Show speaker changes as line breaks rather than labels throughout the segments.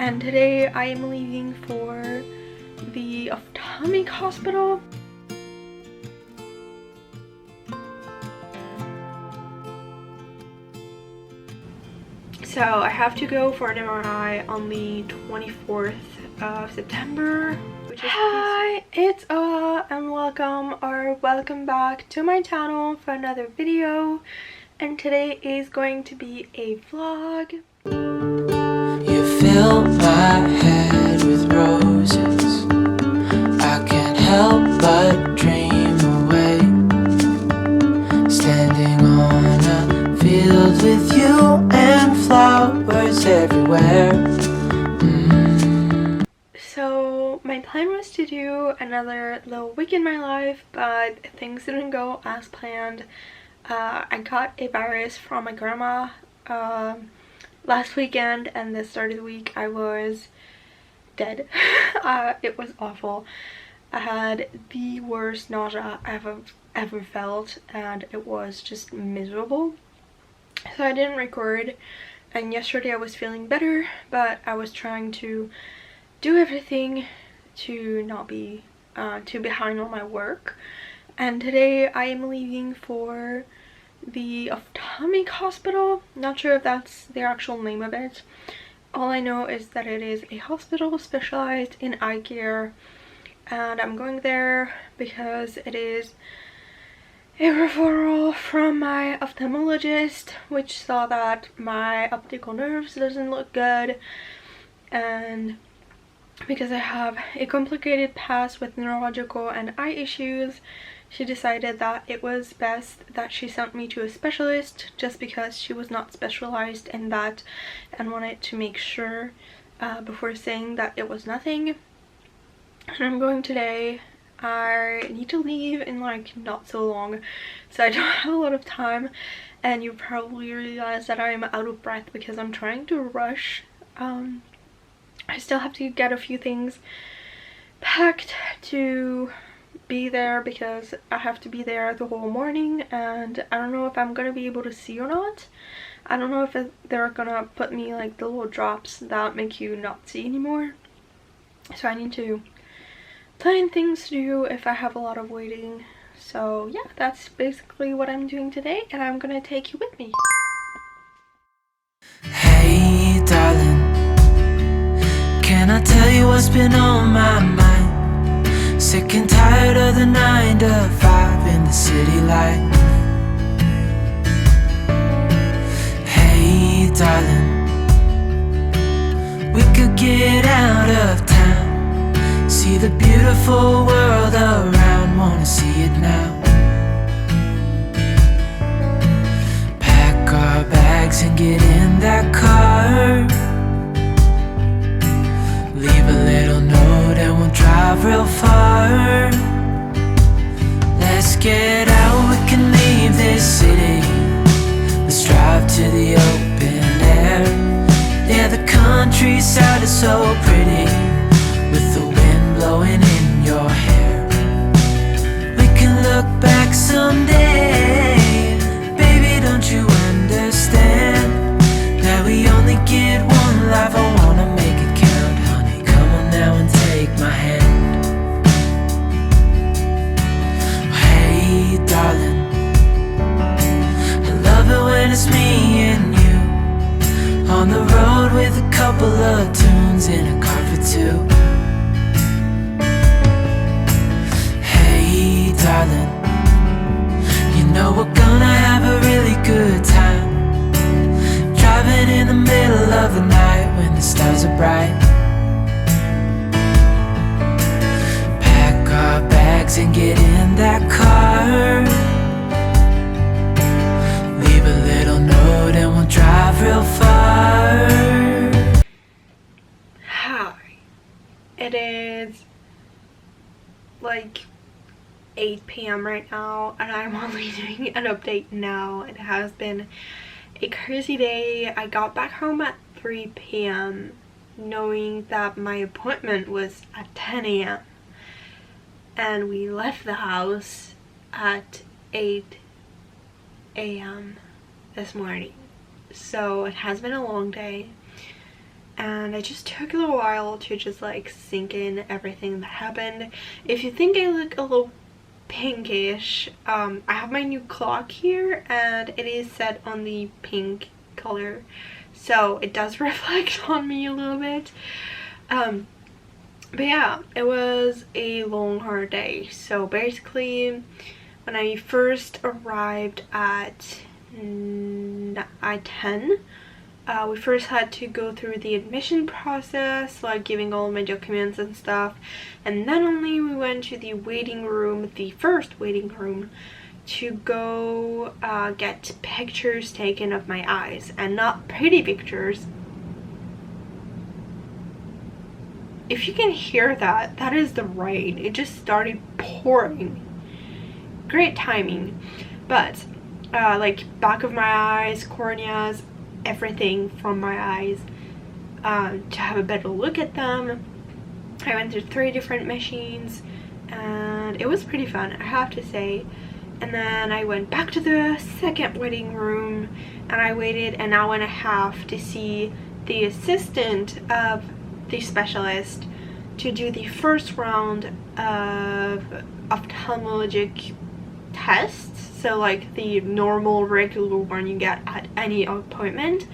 and today I am leaving for the ophthalmic hospital. So I have to go for an MRI on the 24th of September, which is Hi, it's and welcome back to my channel for another video, and today is going to be a vlog.
You fill my head with roses, I can't help but dream away, standing on a field with you and flowers everywhere.
So my plan was to do another little week in my life, but things didn't go as planned. I got a virus from my grandma last weekend, and the start of the week I was dead. It was awful. I had the worst nausea I've ever felt, and it was just miserable. So I didn't record, and yesterday I was feeling better, but I was trying to do everything to not be too behind on my work. And today I am leaving for the ophthalmic hospital. Not sure if that's the actual name of it. All I know is that it is a hospital specialized in eye care, and I'm going there because it is a referral from my ophthalmologist, which saw that my optical nerves doesn't look good, and because I have a complicated past with neurological and eye issues, she decided that it was best that she sent me to a specialist, just because she was not specialized in that and wanted to make sure before saying that it was nothing. And I'm going today. I need to leave in like not so long, so I don't have a lot of time, and you probably realize that I'm out of breath because I'm trying to rush. I still have to get a few things packed to be there because I have to be there the whole morning, and I don't know if I'm gonna be able to see or not. I don't know if they're gonna put me like the little drops that make you not see anymore, so I need to plan things to do if I have a lot of waiting. So yeah, that's basically what I'm doing today, and I'm gonna take you with me.
Hey darling, can I tell you what's been on my mind? Sick and tired of the 9 to 5 in the city life. Hey darling, we could get out of town, see the beautiful world around, wanna see it now. Pack our bags and get in that car, leave a little note and we'll drive real far. Let's get out, we can leave this city. Let's drive to the open air. Yeah, the countryside is so pretty, with the wind blowing in your hair. We can look back someday. Baby, don't you understand that we only get one life? I wanna make it count, honey. Come on now and take my hand. Hey darling, I love it when it's me and you on the road with a couple of tunes in a car for two. Hey darling, you know we're gonna have a really good time, driving in the middle of the night when the stars are bright. Pack our bags and get in that car, leave a little note and we'll drive real far.
Hi. It is like 8 p.m. right now, and I'm only doing an update now. It has been a crazy day. I got back home at 3 p.m. knowing that my appointment was at 10 a.m. and we left the house at 8 a.m. this morning. So it has been a long day, and it just took a little while to just like sink in everything that happened. If you think I look a little pinkish, I have my new clock here and it is set on the pink color, so it does reflect on me a little bit. But yeah, it was a long hard day. So basically when I first arrived at 10, we first had to go through the admission process, like giving all my documents and stuff, and then only we went to the waiting room, the first waiting room, to go get pictures taken of my eyes, and not pretty pictures. If you can hear that, that is the rain. It just started pouring. Great timing. But like back of my eyes, corneas, everything from my eyes, to have a better look at them. I went through 3 different machines and it was pretty fun, I have to say. And then I went back to the second waiting room and I waited an hour and a half to see the assistant of the specialist to do the first round of ophthalmologic tests, so like the normal regular one you get at any appointment.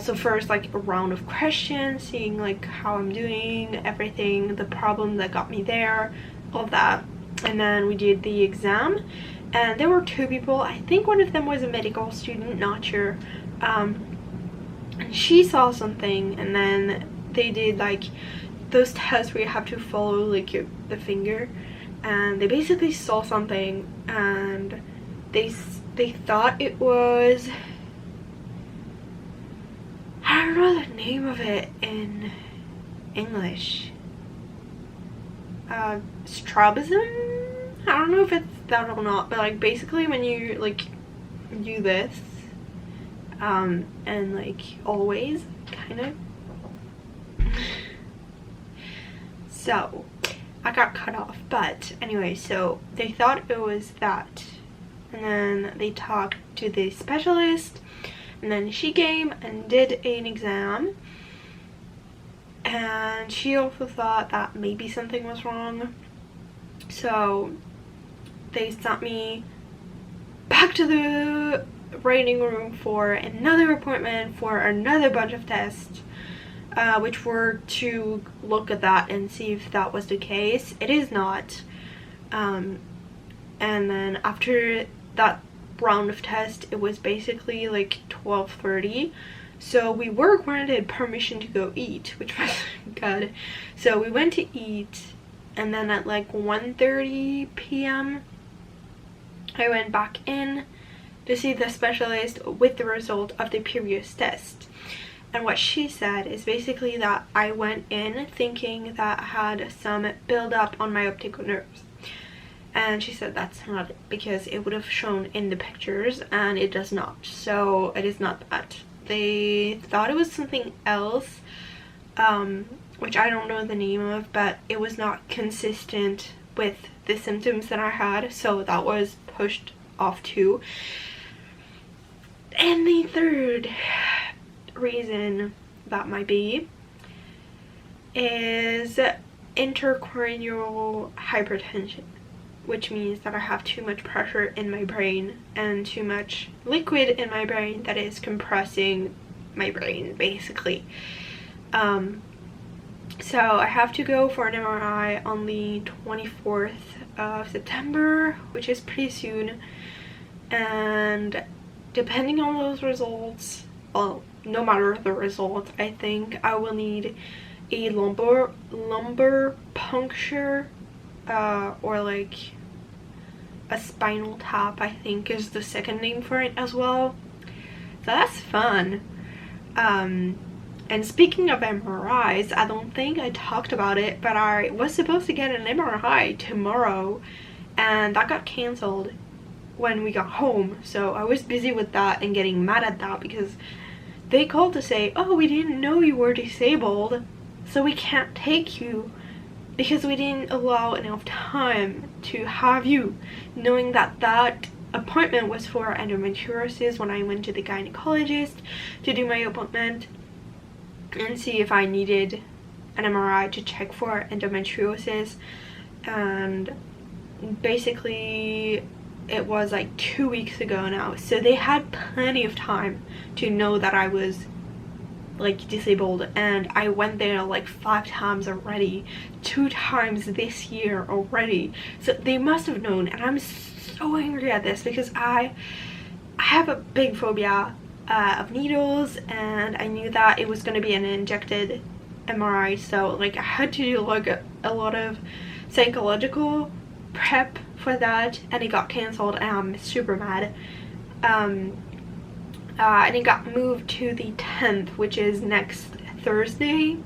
So first like a round of questions, seeing like how I'm doing, everything, the problem that got me there, all that. And then we did the exam and there were 2 people. I think one of them was a medical student, not sure. And she saw something, and then they did like those tests where you have to follow like the finger, and they basically saw something and they thought it was, I don't know the name of it in English, strabism. I don't know if it's that or not, but like basically when you like do this and like always kind of. So I got cut off, but anyway, so they thought it was that, and then they talked to the specialist, and then she came and did an exam, and she also thought that maybe something was wrong, so they sent me back to the waiting room for another appointment for another bunch of tests, which were to look at that and see if that was the case. It is not. And then after that round of tests, it was basically like 12:30, so we were granted permission to go eat, which was good. So we went to eat, and then at like 1:30 p.m. I went back in to see the specialist with the result of the previous test. And what she said is basically that I went in thinking that I had some buildup on my optical nerves. And she said that's not it, because it would have shown in the pictures, and it does not. So it is not that. They thought it was something else, which I don't know the name of, but it was not consistent with the symptoms that I had, so that was pushed off too. And the third reason that might be is intracranial hypertension, which means that I have too much pressure in my brain and too much liquid in my brain that is compressing my brain basically. So I have to go for an MRI on the 24th of September, which is pretty soon, and depending on those results, well, no matter the result, I think I will need a lumbar puncture, or like a spinal tap, I think is the second name for it as well. So that's fun. And speaking of MRIs, I don't think I talked about it, but I was supposed to get an MRI tomorrow, and that got cancelled when we got home. So I was busy with that and getting mad at that, because they called to say, oh, we didn't know you were disabled, so we can't take you because we didn't allow enough time to have you, knowing that that appointment was for endometriosis when I went to the gynecologist to do my appointment. and see if I needed an MRI to check for endometriosis. And basically it was like 2 weeks ago now, so they had plenty of time to know that I was like disabled. And I went there like 5 times already, 2 times this year already, so they must have known. And I'm so angry at this because I have a big phobia of needles, and I knew that it was going to be an injected MRI, so like I had to do like a lot of psychological prep for that, and it got cancelled, and I'm super mad. And it got moved to the 10th, which is next Thursday.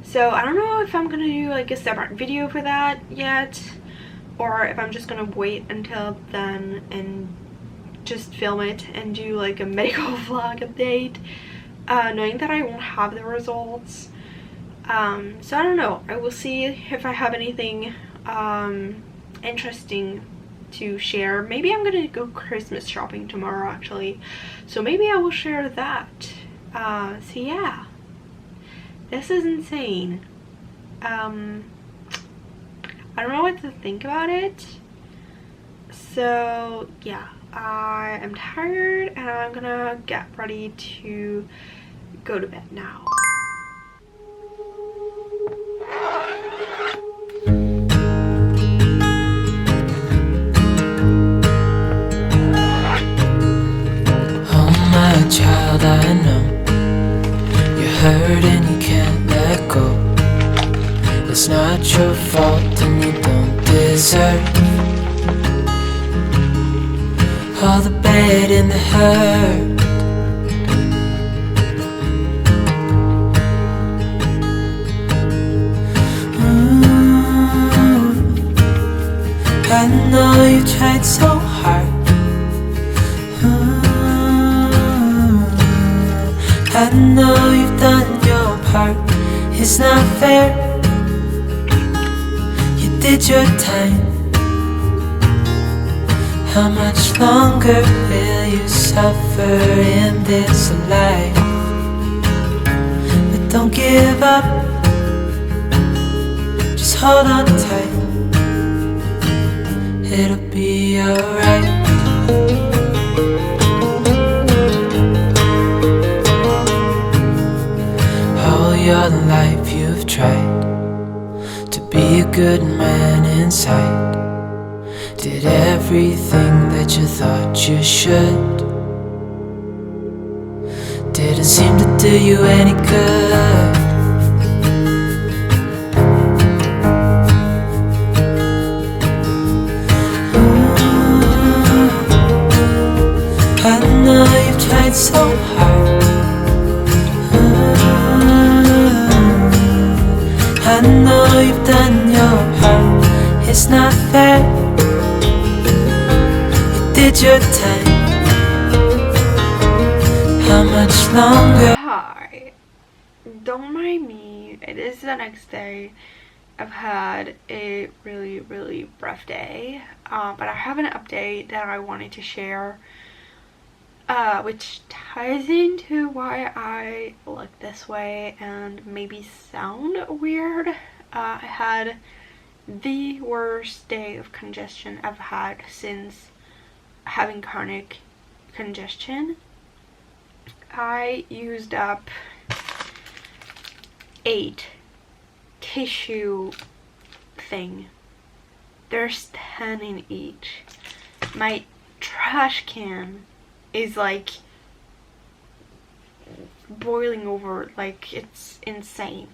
So I don't know if I'm gonna do like a separate video for that yet, or if I'm just gonna wait until then and just film it and do like a medical vlog update, knowing that I won't have the results. So I don't know, I will see if I have anything interesting to share. Maybe I'm gonna go Christmas shopping tomorrow actually, so maybe I will share that. So yeah, this is insane. I don't know what to think about it. So yeah, I am tired and I'm gonna get ready to go to bed now.
Child, I know you're hurt and you can't let go. It's not your fault and you don't deserve all the bad and the hurt. I know you tried so hard. I know you've done your part. It's not fair. You did your time. How much longer will you suffer in this life? But don't give up. Just hold on tight. It'll be alright. Your life you've tried to be a good man inside. Did everything that you thought you should. Didn't seem to do you any good. I know you've tried so hard. I know you've done your part. It's not fair. You did your time. How much longer?
Hi, don't mind me. It is the next day. I've had a really rough day, but I have an update that I wanted to share, which ties into why I look this way and maybe sound weird. I had the worst day of congestion I've had since having chronic congestion. I used up 8 tissue thing. There's 10 in each. My trash can is like boiling over, like it's insane,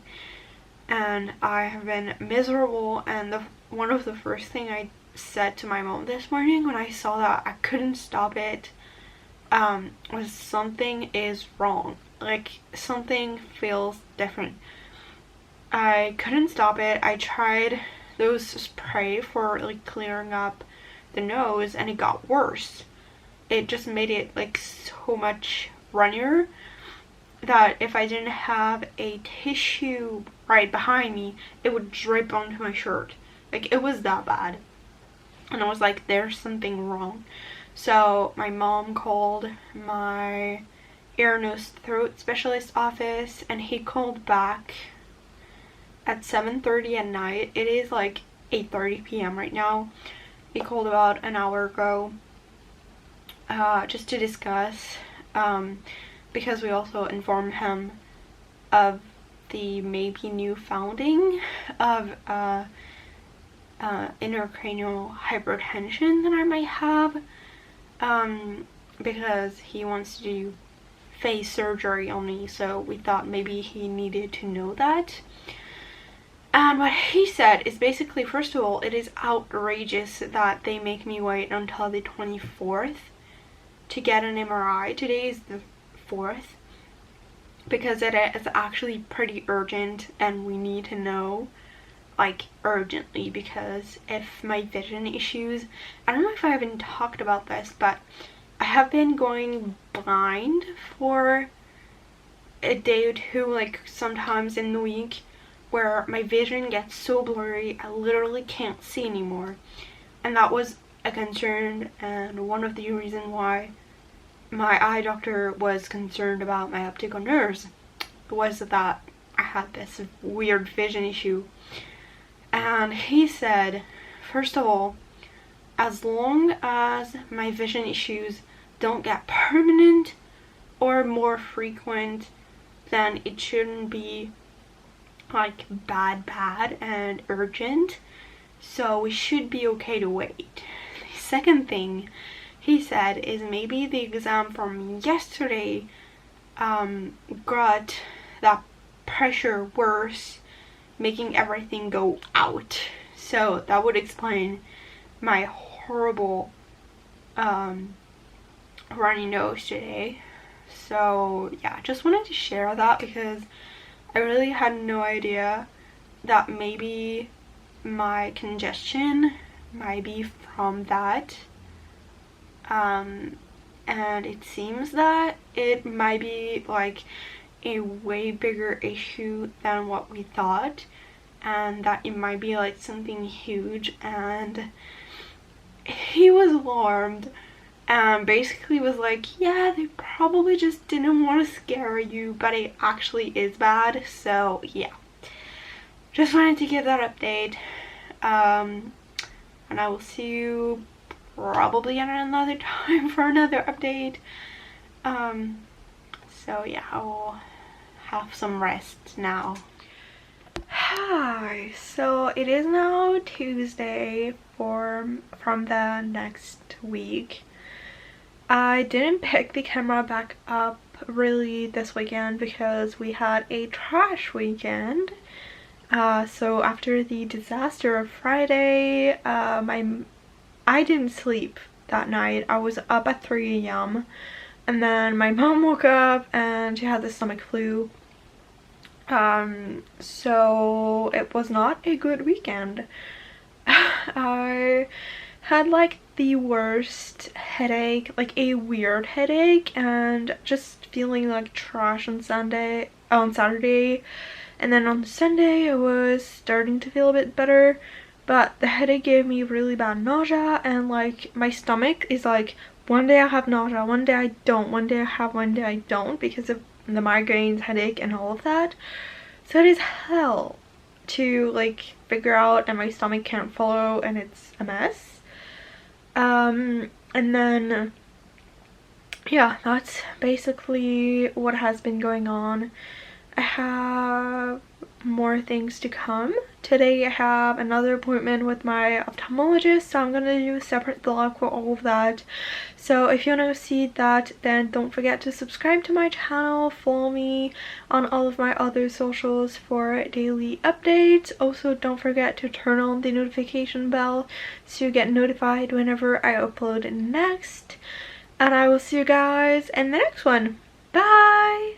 and I have been miserable. And one of the first thing I said to my mom this morning when I saw that I couldn't stop it was something is wrong, like something feels different. I couldn't stop it. I tried those spray for like clearing up the nose and it got worse. It just made it like so much runnier that if I didn't have a tissue right behind me, it would drip onto my shirt. Like it was that bad. And I was like, there's something wrong. So my mom called my ear, nose, throat specialist office, and he called back at 7:30 at night. It is like 8:30 p.m. right now. He called about an hour ago just to discuss, because we also informed him of the maybe new founding of intracranial hypertension that I might have, because he wants to do face surgery on me, so we thought maybe he needed to know that. And what he said is basically, first of all, it is outrageous that they make me wait until the 24th to get an MRI. Today is the 4th, because it is actually pretty urgent and we need to know, like, urgently, because if my vision issues, I don't know if I haven't talked about this, but I have been going blind for a day or two, like sometimes in the week, where my vision gets so blurry I literally can't see anymore. And that was a concern, and one of the reasons why my eye doctor was concerned about my optical nerves was that I had this weird vision issue. And he said, first of all, as long as my vision issues don't get permanent or more frequent, then it shouldn't be like bad and urgent, so we should be okay to wait. The second thing he said is maybe the exam from yesterday got that pressure worse, making everything go out, so that would explain my horrible runny nose today. So yeah, just wanted to share that because I really had no idea that maybe my congestion might be from that, and it seems that it might be like a way bigger issue than what we thought, and that it might be like something huge. And he was alarmed and basically was like, yeah, they probably just didn't want to scare you, but it actually is bad. So yeah, just wanted to give that update, and I will see you probably at another time for another update. So yeah, I will have some rest now. Hi, so it is now Tuesday from the next week. I didn't pick the camera back up really this weekend because we had a trash weekend. So after the disaster of Friday, I didn't sleep that night. I was up at 3 a.m. and then my mom woke up and she had the stomach flu. So it was not a good weekend. I had like the worst headache, like a weird headache, and just feeling like trash on Saturday, and then on Sunday I was starting to feel a bit better, but the headache gave me really bad nausea, and like my stomach is like, one day I have nausea, one day I don't, one day I have, one day I don't, because of the migraines, headache, and all of that. So it is hell to like figure out, and my stomach can't follow, and it's a mess. And then yeah, that's basically what has been going on. I have more things to come. Today I have another appointment with my ophthalmologist, so I'm gonna do a separate vlog for all of that. So if you want to see that, then don't forget to subscribe to my channel, follow me on all of my other socials for daily updates. Also, don't forget to turn on the notification bell so you get notified whenever I upload next. And I will see you guys in the next one. Bye!